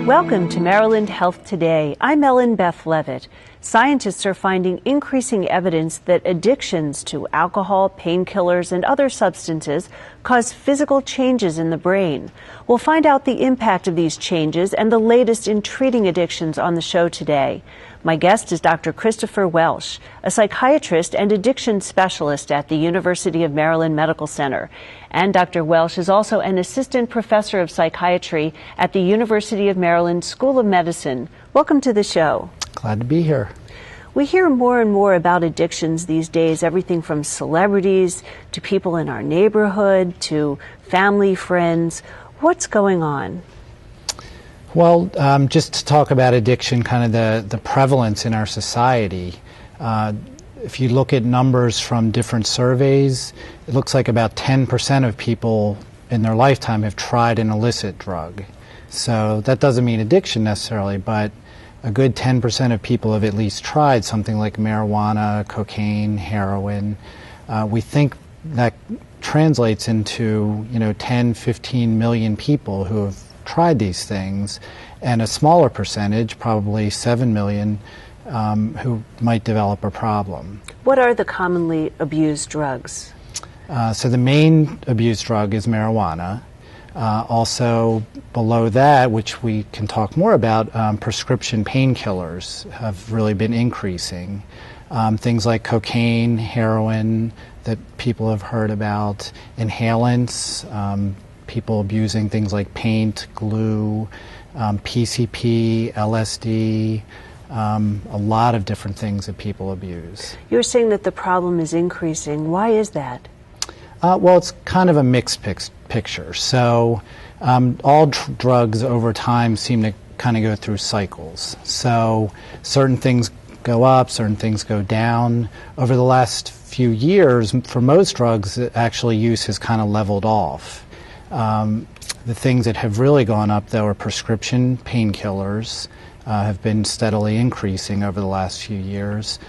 Welcome to Maryland Health Today. I'm Ellen Beth Levitt. Scientists are finding increasing evidence that addictions to alcohol, painkillers, and other substances cause physical changes in the brain. We'll find out the impact of these changes and the latest in treating addictions on the show today. My guest is Dr. Christopher Welsh, a psychiatrist and addiction specialist at the University of Maryland Medical Center. And Dr. Welsh is also an assistant professor of psychiatry at the University of Maryland School of Medicine. Welcome to the show. Glad to be here. We hear more and more about addictions these days, everything from celebrities to people in our neighborhood to family, friends. What's going on? Well, just to talk about addiction, kind of the prevalence in our society. If you look at numbers from different surveys, it looks like about 10% of people in their lifetime have tried an illicit drug. So that doesn't mean addiction necessarily, but a good 10% of people have at least tried something like marijuana, cocaine, heroin. We think that translates into 10, 15 million people who have tried these things, and a smaller percentage, probably 7 million, who might develop a problem. What are the commonly abused drugs? So the main abused drug is marijuana. Also below that, which we can talk more about, prescription painkillers have really been increasing. Things like cocaine, heroin that people have heard about, inhalants, people abusing things like paint, glue, PCP, LSD, a lot of different things that people abuse. You're saying that the problem is increasing. Why is that? Well, it's kind of a mixed picture. So all drugs over time seem to kind of go through cycles. So certain things go up, certain things go down. Over the last few years, for most drugs, actually use has kind of leveled off. The things that have really gone up, though, are prescription painkillers, have been steadily increasing over the last few years.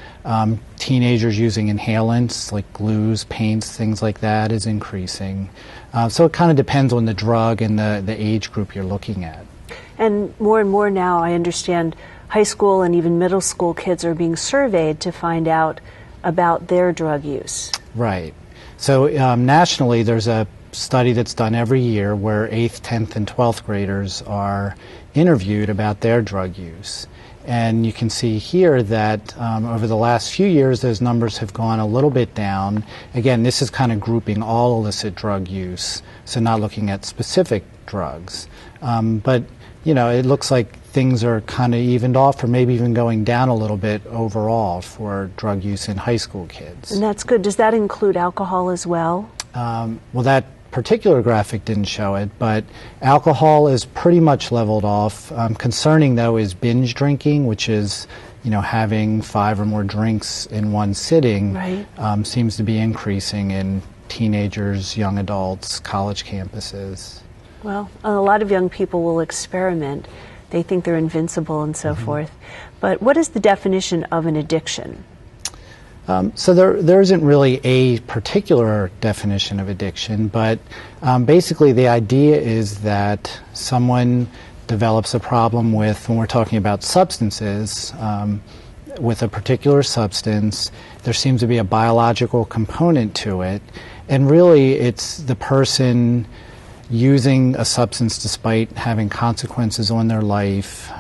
Teenagers using inhalants like glues, paints, things like that is increasing. So it kind of depends on the drug and the age group you're looking at. And more now, I understand high school and even middle school kids are being surveyed to find out about their drug use. Right. So nationally, there's a study that's done every year where 8th, 10th, and 12th graders are interviewed about their drug use. And you can see here that over the last few years, those numbers have gone a little bit down. Again, this is kind of grouping all illicit drug use, so not looking at specific drugs. But, it looks like things are kind of evened off or maybe even going down a little bit overall for drug use in high school kids. And that's good. Does that include alcohol as well? Well, that particular graphic didn't show it, but alcohol is pretty much leveled off. Concerning, though, is binge drinking, which is, having 5 or more drinks in one sitting. Right. Seems to be increasing in teenagers, young adults, college campuses. Well, a lot of young people will experiment. They think they're invincible and so forth. But what is the definition of an addiction? So there isn't really a particular definition of addiction, but basically the idea is that someone develops a problem with, when we're talking about substances, with a particular substance, there seems to be a biological component to it, and really it's the person using a substance despite having consequences on their life,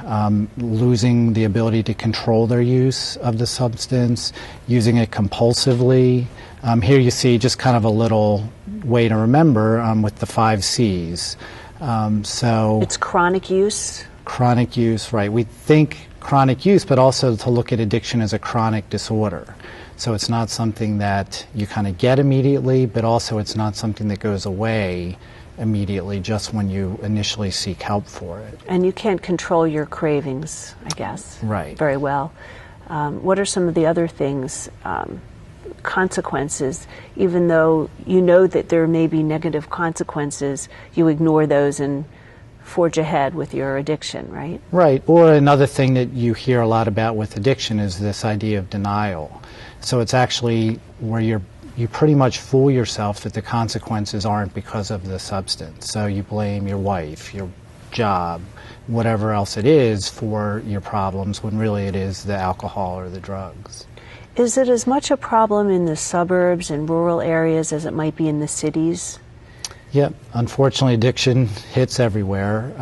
losing the ability to control their use of the substance, using it compulsively. Here you see just kind of a little way to remember with the 5 C's. So it's chronic use? Chronic use, right. We think chronic use, but also to look at addiction as a chronic disorder. So it's not something that you kind of get immediately, but also it's not something that goes away immediately just when you initially seek help for it. And you can't control your cravings, I guess. Right. Very well. What are some of the other things, consequences, even though you know that there may be negative consequences, you ignore those and forge ahead with your addiction, right? Right. Or another thing that you hear a lot about with addiction is this idea of denial. So it's actually where you pretty much fool yourself that the consequences aren't because of the substance. So you blame your wife, your job, whatever else it is for your problems, when really it is the alcohol or the drugs. Is it as much a problem in the suburbs and rural areas as it might be in the cities? Yep. Unfortunately, addiction hits everywhere.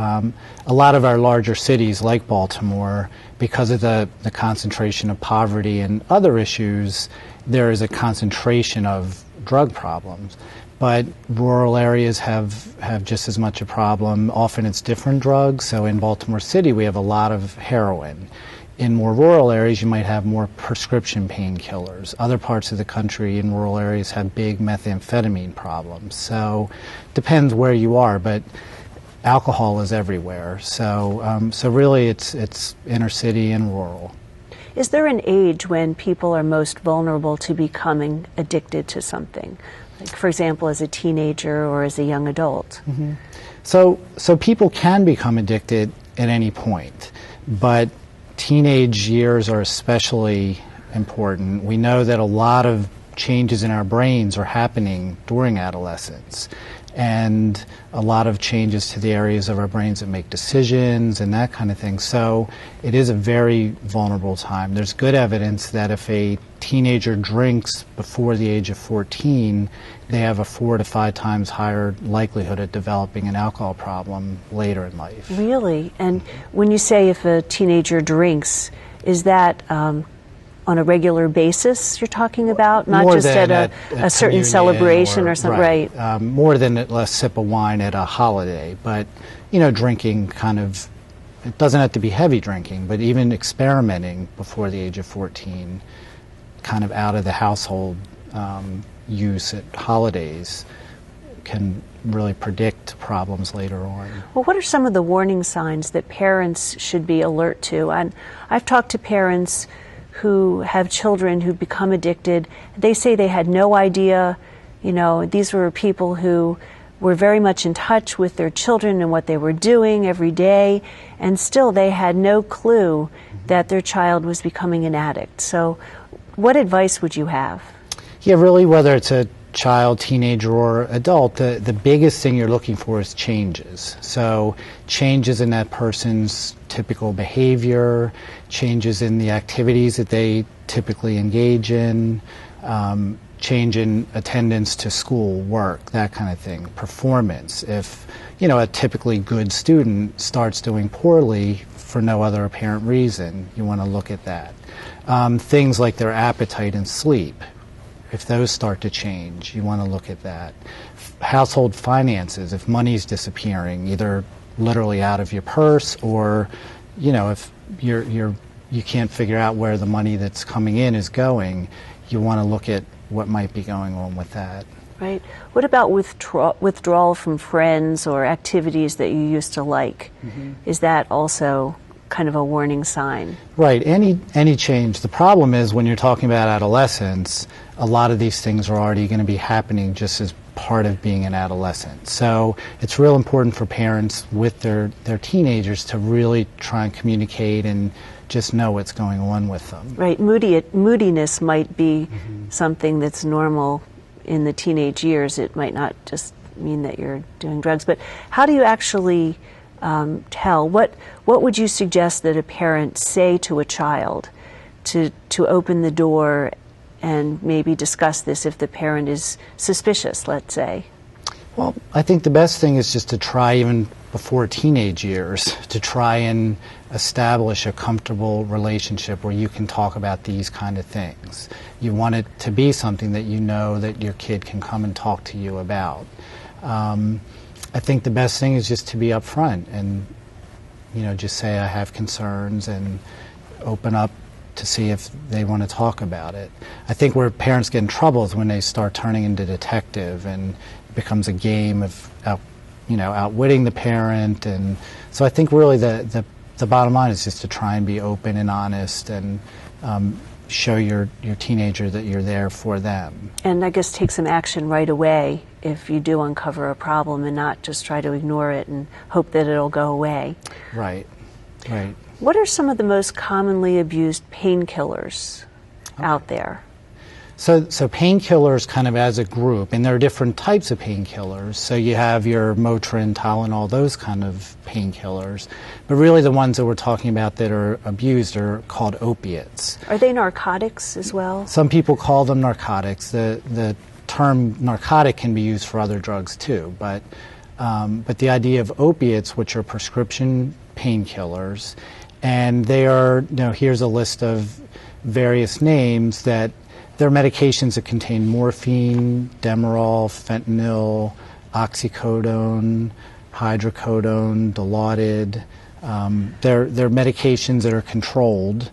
A lot of our larger cities, like Baltimore, because of the concentration of poverty and other issues, there is a concentration of drug problems. But rural areas have just as much a problem. Often it's different drugs. So in Baltimore City, we have a lot of heroin. In more rural areas, you might have more prescription painkillers. Other parts of the country in rural areas have big methamphetamine problems. So depends where you are, but alcohol is everywhere. So really it's inner city and rural. Is there an age when people are most vulnerable to becoming addicted to something? Like, for example, as a teenager or as a young adult? Mm-hmm. So people can become addicted at any point, but teenage years are especially important. We know that a lot of changes in our brains are happening during adolescence, and a lot of changes to the areas of our brains that make decisions and that kind of thing. So it is a very vulnerable time. There's good evidence that if a teenager drinks before the age of 14, they have a 4 to 5 times higher likelihood of developing an alcohol problem later in life. Really? And when you say if a teenager drinks, is that on a regular basis you're talking about? Not More just than at a certain communion celebration or something? Right. More than a sip of wine at a holiday. But, drinking kind of, it doesn't have to be heavy drinking, but even experimenting before the age of 14, kind of out of the household use at holidays, can really predict problems later on. Well, what are some of the warning signs that parents should be alert to? And I've talked to parents who have children who become addicted. They say they had no idea. These were people who were very much in touch with their children and what they were doing every day, and still they had no clue that their child was becoming an addict. So what advice would you have? Yeah, really, whether it's a child, teenager, or adult, the biggest thing you're looking for is changes. So changes in that person's typical behavior, changes in the activities that they typically engage in, change in attendance to school, work, that kind of thing, performance. If, a typically good student starts doing poorly for no other apparent reason, you want to look at that. Things like their appetite and sleep. If those start to change, you want to look at that. Household finances, if money's disappearing, either literally out of your purse or, if you can't figure out where the money that's coming in is going, you want to look at what might be going on with that. Right. What about withdrawal from friends or activities that you used to like? Mm-hmm. Is that also kind of a warning sign? Right. Any change. The problem is when you're talking about adolescence, a lot of these things are already going to be happening just as part of being an adolescent. So it's real important for parents with their teenagers to really try and communicate and just know what's going on with them. Right. Moodiness might be something that's normal in the teenage years. It might not just mean that you're doing drugs. But how do you actually tell? What would you suggest that a parent say to a child to open the door and maybe discuss this if the parent is suspicious, let's say? Well, I think the best thing is just to try, even before teenage years, to try and establish a comfortable relationship where you can talk about these kind of things. You want it to be something that you know that your kid can come and talk to you about. I think the best thing is just to be upfront and, just say I have concerns and open up to see if they want to talk about it. I think where parents get in trouble is when they start turning into detective and it becomes a game of outwitting the parent. And so I think really the bottom line is just to try and be open and honest and show your teenager that you're there for them. And I guess take some action right away if you do uncover a problem and not just try to ignore it and hope that it'll go away. Right. What are some of the most commonly abused painkillers out there? So painkillers kind of as a group, and there are different types of painkillers. So you have your Motrin, Tylenol, those kind of painkillers. But really the ones that we're talking about that are abused are called opiates. Are they narcotics as well? Some people call them narcotics. The term narcotic can be used for other drugs too. But the idea of opiates, which are prescription painkillers, and they are, here's a list of various names that they're medications that contain morphine, Demerol, fentanyl, oxycodone, hydrocodone, Dilaudid. They're medications that are controlled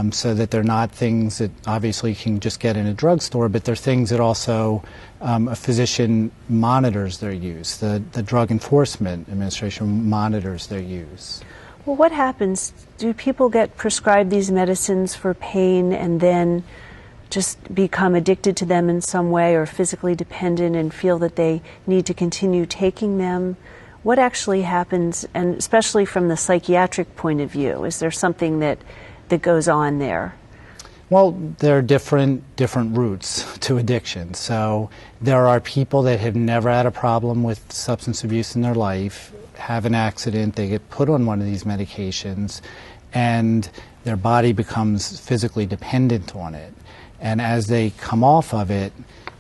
so that they're not things that obviously you can just get in a drugstore, but they're things that also a physician monitors their use. The Drug Enforcement Administration monitors their use. Well, what happens? Do people get prescribed these medicines for pain and then just become addicted to them in some way or physically dependent and feel that they need to continue taking them? What actually happens, and especially from the psychiatric point of view? Is there something that goes on there? Well, there are different routes to addiction. So there are people that have never had a problem with substance abuse in their life, have an accident, they get put on one of these medications, and their body becomes physically dependent on it. And as they come off of it,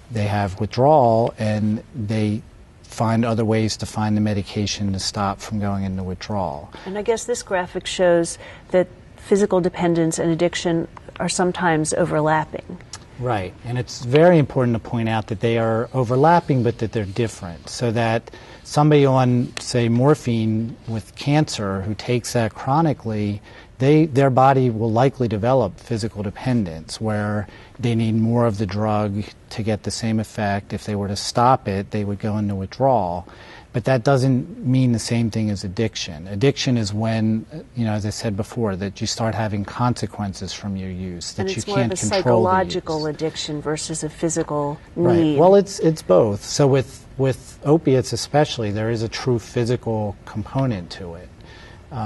they have withdrawal, and they find other ways to find the medication to stop from going into withdrawal. And I guess this graphic shows that physical dependence and addiction are sometimes overlapping. Right, and it's very important to point out that they are overlapping, but that they're different. So that somebody on, say, morphine with cancer who takes that chronically, their body will likely develop physical dependence where they need more of the drug to get the same effect. If they were to stop it, they would go into withdrawal. But that doesn't mean the same thing as addiction. Addiction is when, as I said before, that you start having consequences from your use, that you can't control the use. And it's more of a psychological addiction versus a physical need. Right. Well, it's both. So with opiates especially, there is a true physical component to it.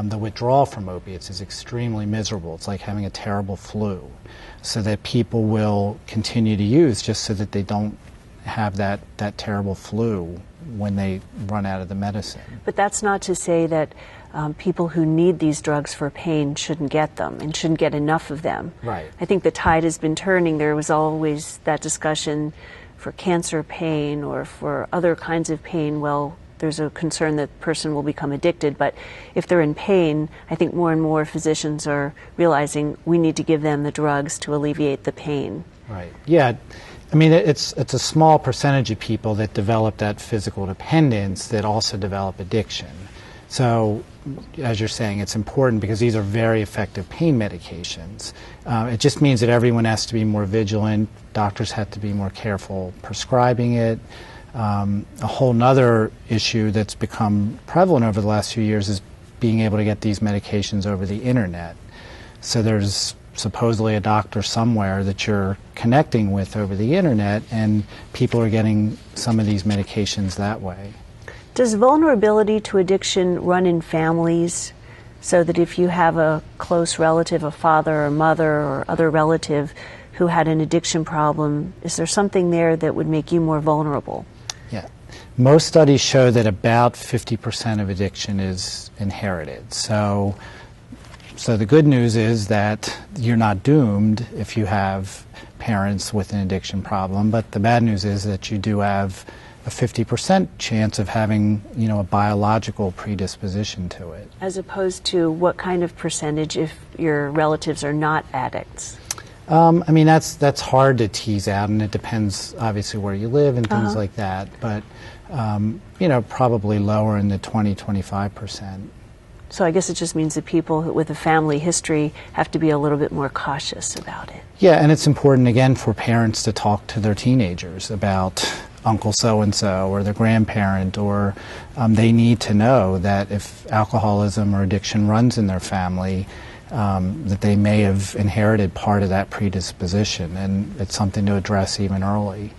The withdrawal from opiates is extremely miserable. It's like having a terrible flu. So that people will continue to use just so that they don't have that terrible flu when they run out of the medicine. But that's not to say that people who need these drugs for pain shouldn't get them and shouldn't get enough of them. Right. I think the tide has been turning. There was always that discussion for cancer pain or for other kinds of pain. Well, there's a concern that the person will become addicted, but if they're in pain, I think more and more physicians are realizing we need to give them the drugs to alleviate the pain. Right. Yeah. I mean, it's a small percentage of people that develop that physical dependence that also develop addiction. So, as you're saying, it's important because these are very effective pain medications. It just means that everyone has to be more vigilant. Doctors have to be more careful prescribing it. A whole nother issue that's become prevalent over the last few years is being able to get these medications over the internet. So there's supposedly a doctor somewhere that you're connecting with over the internet, and people are getting some of these medications that way. Does vulnerability to addiction run in families, so that if you have a close relative, a father or mother or other relative who had an addiction problem, is there something there that would make you more vulnerable? Yeah. Most studies show that about 50% of addiction is inherited. So the good news is that you're not doomed if you have parents with an addiction problem, but the bad news is that you do have a 50% chance of having, a biological predisposition to it. As opposed to what kind of percentage if your relatives are not addicts? I mean, that's hard to tease out, and it depends obviously where you live and things like that, but probably lower in the 20-25%. So I guess it just means that people with a family history have to be a little bit more cautious about it. Yeah, and it's important, again, for parents to talk to their teenagers about Uncle so-and-so or their grandparent, or they need to know that if alcoholism or addiction runs in their family, that they may have inherited part of that predisposition, and it's something to address even early.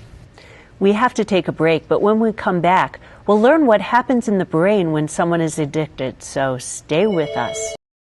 We have to take a break, but when we come back, we'll learn what happens in the brain when someone is addicted, so stay with us.